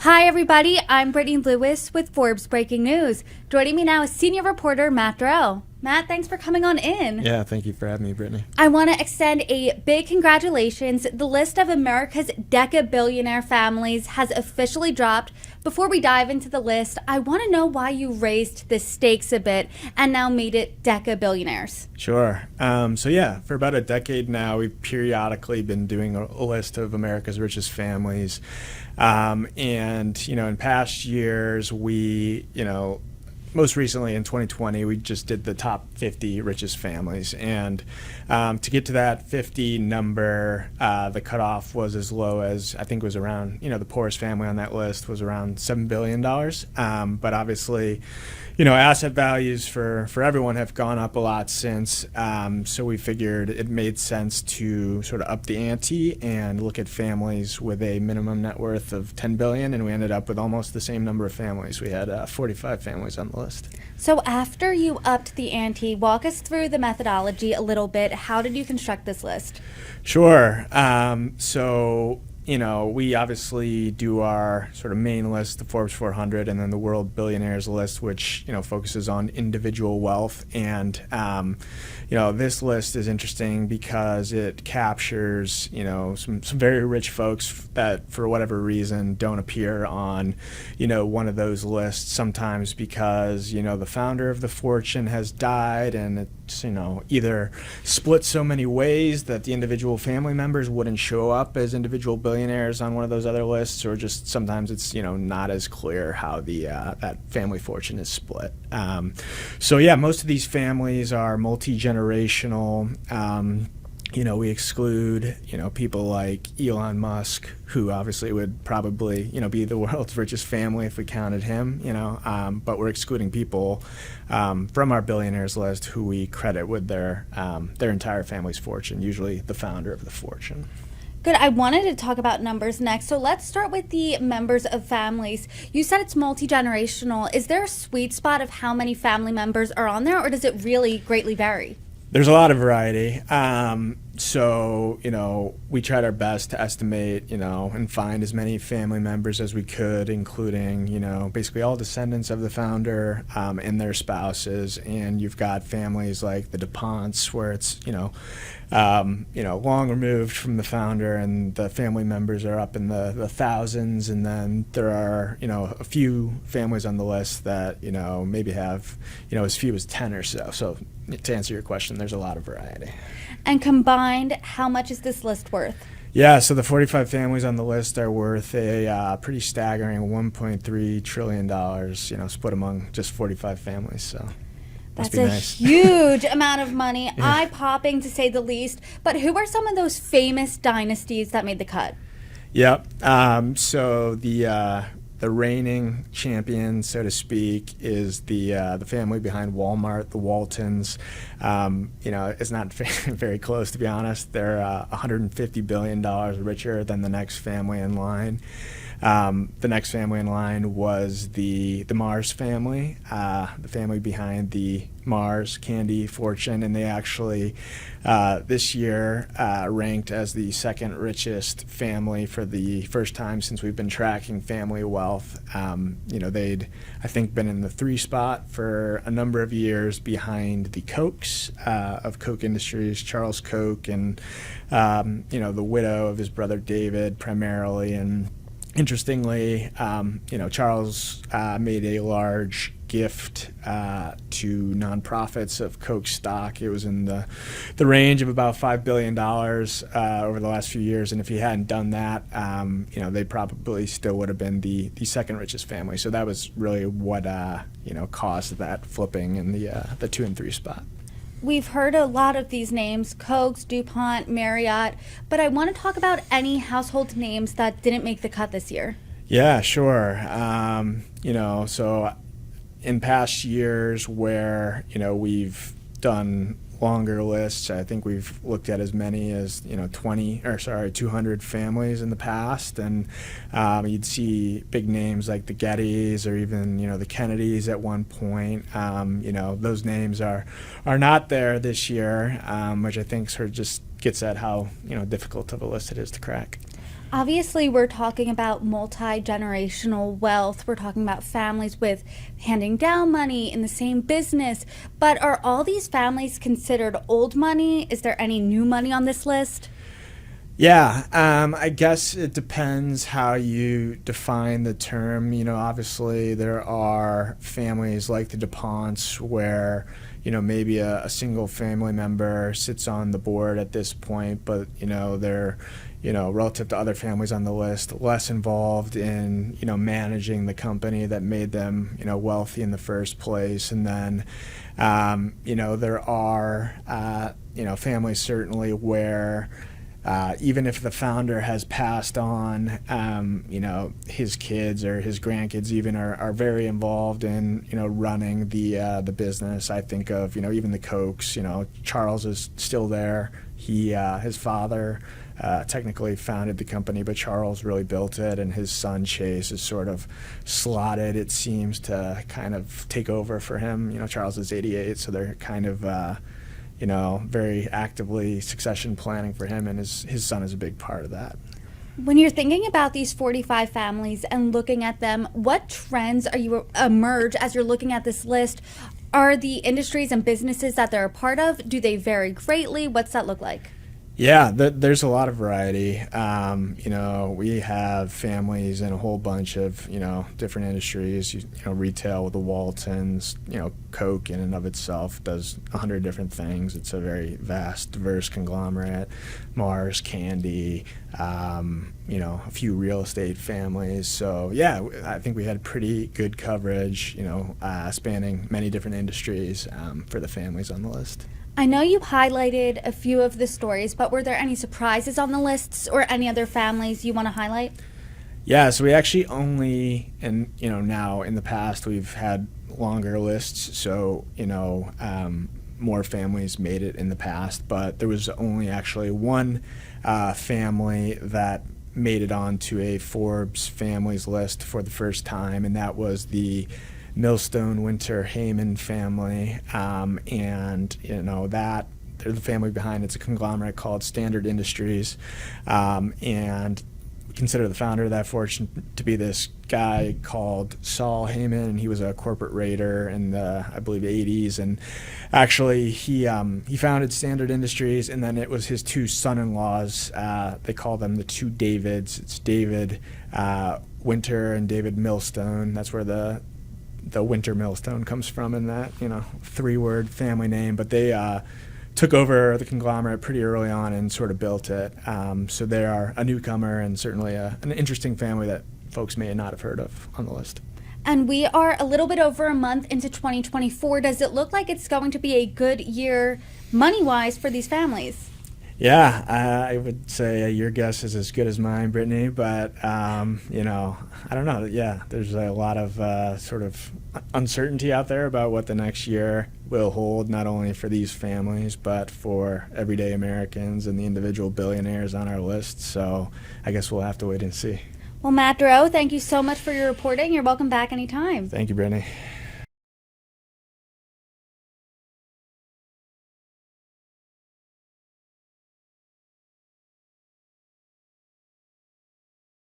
Hi, everybody. I'm Brittany Lewis with Forbes Breaking News. Joining me now is senior reporter Matt Durot. Matt, thanks for coming on in. Yeah, thank you for having me, Brittany. I want to extend a big congratulations. The list of America's Decabillionaire families has officially dropped. Before we dive into the list, I want to know why you raised the stakes a bit and now made it Decabillionaires. Sure. For about a decade now, we've periodically been doing a list of America's richest families. In past years, most recently in 2020, we just did the top 50 richest families. And to get to that 50 number, the cutoff was as low as, I think it was around, the poorest family on that list was around $7 billion. But obviously, asset values for everyone have gone up a lot since. So we figured it made sense to sort of up the ante and look at families with a minimum net worth of $10 billion. And we ended up with almost the same number of families. We had 45 families on the list. So after you upped the ante, walk us through the methodology a little bit. How did you construct this list? Sure. We obviously do our sort of main list, the Forbes 400, and then the World Billionaires list, which, focuses on individual wealth. And, this list is interesting because it captures, some very rich folks that for whatever reason don't appear on, one of those lists, sometimes because, the founder of the fortune has died and it's, either split so many ways that the individual family members wouldn't show up as individual billionaires on one of those other lists, or just sometimes it's not as clear how the that family fortune is split. Most of these families are multi-generational. We exclude, people like Elon Musk, who obviously would probably, be the world's richest family if we counted him, but we're excluding people from our billionaires list who we credit with their entire family's fortune, usually the founder of the fortune. Good. I wanted to talk about numbers next. So let's start with the members of families. You said it's multi-generational. Is there a sweet spot of how many family members are on there, or does it really greatly vary? There's a lot of variety. We tried our best to estimate, and find as many family members as we could, including, basically all descendants of the founder and their spouses. And you've got families like the DuPonts, where it's, long removed from the founder, and the family members are up in the thousands. And then there are, a few families on the list that, maybe have, as few as 10 or so. So to answer your question, there's a lot of variety. And combined, how much is this list worth? Yeah, so the 45 families on the list are worth a pretty staggering $1.3 trillion, split among just 45 families. So that's a huge amount of money, yeah. Eye-popping to say the least. But who are some of those famous dynasties that made the cut? Yep. The reigning champion, so to speak, is the family behind Walmart, the Waltons. It's not very close, to be honest. They're $150 billion richer than the next family in line. The next family in line was the Mars family, the family behind the Mars candy fortune, and they actually this year ranked as the second richest family for the first time since we've been tracking family wealth. They'd, I think, been in the 3 spot for a number of years behind the Kochs of Koch Industries, Charles Koch, and the widow of his brother David primarily. And interestingly, Charles made a large gift to nonprofits of Koch stock. It was in the range of about $5 billion over the last few years, and if he hadn't done that, they probably still would have been the second richest family. So that was really what caused that flipping in the 2 and 3 spot. We've heard a lot of these names, Kochs, DuPont, Marriott, but I want to talk about any household names that didn't make the cut this year. Yeah, sure. So in past years where, we've done longer lists, I think we've looked at as many as 200 families in the past, and you'd see big names like the Gettys or even the Kennedys at one point. Those names are not there this year, which I think sort of just gets at how difficult of a list it is to crack. Obviously, we're talking about multi-generational wealth. We're talking about families with handing down money in the same business. But are all these families considered old money? Is there any new money on this list? Yeah, I guess it depends how you define the term. Obviously there are families like the DuPonts where, maybe a single family member sits on the board at this point, but, they're, relative to other families on the list, less involved in, managing the company that made them, wealthy in the first place. And then, there are, families certainly where even if the founder has passed on, his kids or his grandkids even are very involved in, running the business. I think of, even the Kochs, Charles is still there. His father technically founded the company, but Charles really built it, and his son Chase is sort of slotted, it seems, to kind of take over for him. Charles is 88, so they're kind of very actively succession planning for him, and his son is a big part of that. When you're thinking about these 45 families and looking at them, what trends are you emerge as you're looking at this list? Are the industries and businesses that they're a part of, do they vary greatly? What's that look like? Yeah, there's a lot of variety. We have families in a whole bunch of, different industries. Retail with the Waltons, Coke in and of itself does 100 different things. It's a very vast, diverse conglomerate. Mars, Candy, a few real estate families. So, yeah, I think we had pretty good coverage, spanning many different industries for the families on the list. I know you highlighted a few of the stories, but were there any surprises on the lists or any other families you want to highlight? Yeah, so we actually only, and now in the past we've had longer lists, so more families made it in the past, but there was only actually one family that made it onto a Forbes families list for the first time, and that was the Millstone Winter Heyman family, and that they're the family behind it's a conglomerate called Standard Industries, and we consider the founder of that fortune to be this guy called Saul Heyman, and he was a corporate raider in the, I believe, 80s, and actually he founded Standard Industries, and then it was his two son-in-laws. They call them the two Davids. It's David Winter and David Millstone. That's where the Winter Millstone comes from in that, three-word family name. But they took over the conglomerate pretty early on and sort of built it. So they are a newcomer and certainly an interesting family that folks may not have heard of on the list. And we are a little bit over a month into 2024. Does it look like it's going to be a good year money-wise for these families? Yeah, I would say your guess is as good as mine, Brittany, but, I don't know. Yeah, there's a lot of sort of uncertainty out there about what the next year will hold, not only for these families, but for everyday Americans and the individual billionaires on our list. So I guess we'll have to wait and see. Well, Matt Durot, thank you so much for your reporting. You're welcome back anytime. Thank you, Brittany.